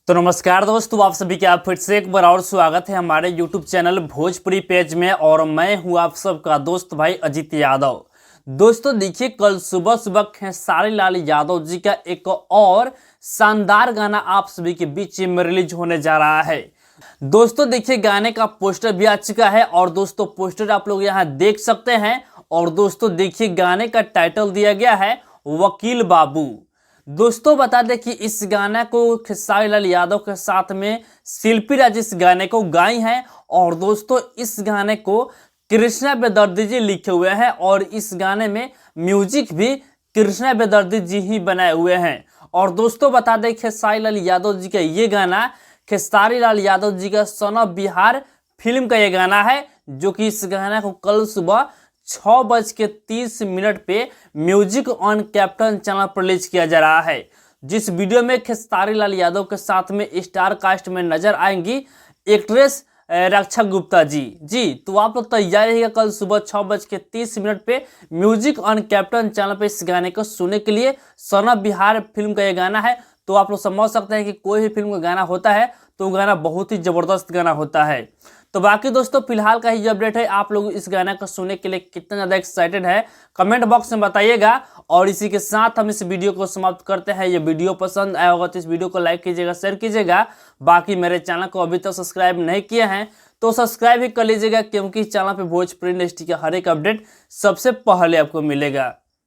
तो नमस्कार दोस्तों, आप सभी का फिर से एक बार और स्वागत है हमारे YouTube चैनल भोजपुरी पेज में। और मैं हूं आप सबका दोस्त भाई अजीत यादव। दोस्तों देखिए, कल सुबह सुबह खेसारी लाल यादव जी का एक और शानदार गाना आप सभी के बीच में रिलीज होने जा रहा है। दोस्तों देखिए, गाने का पोस्टर भी आ चुका है और दोस्तों पोस्टर आप लोग यहाँ देख सकते हैं। और दोस्तों देखिए, गाने का टाइटल दिया गया है वकील बाबू। दोस्तों बता दें कि इस गाना को खेसारी लाल यादव के साथ में शिल्पी राज इस गाने को गाई हैं। और दोस्तों इस गाने को कृष्णा बेदर्दी जी लिखे हुए हैं और इस गाने में म्यूजिक भी कृष्णा बेदर्दी जी ही बनाए हुए हैं। और दोस्तों बता दें, खेसारी लाल यादव जी का ये गाना खेसारी लाल यादव जी का सन ऑफ बिहार फिल्म का ये गाना है, जो कि इस गाना को कल सुबह 6:30 पे म्यूजिक ऑन कैप्टन चैनल पर रिलीज किया जा रहा है। जिस वीडियो में खेसारी लाल यादव के साथ में स्टार कास्ट में नजर आएंगी एक्ट्रेस रक्षा गुप्ता जी। तो आप लोग तैयार रहिएगा कल सुबह 6:30 पे म्यूजिक ऑन कैप्टन चैनल पे इस गाने को सुनने के लिए। सन ऑफ बिहार फिल्म का ये गाना है, तो आप लोग समझ सकते हैं कि कोई भी फिल्म का गाना होता है तो गाना बहुत ही जबरदस्त गाना होता है। तो बाकी दोस्तों फिलहाल का ही अपडेट है। आप लोग इस गाने को सुनने के लिए कितना ज़्यादा एक्साइटेड है कमेंट बॉक्स में बताइएगा। और इसी के साथ हम इस वीडियो को समाप्त करते हैं। ये वीडियो पसंद आया होगा तो इस वीडियो को लाइक कीजिएगा, शेयर कीजिएगा। बाकी मेरे चैनल को अभी तक सब्सक्राइब नहीं किए हैं तो सब्सक्राइब ही कर लीजिएगा, क्योंकि इस चैनल पर भोजपुरी इंडस्ट्री का हर एक अपडेट सबसे पहले आपको मिलेगा।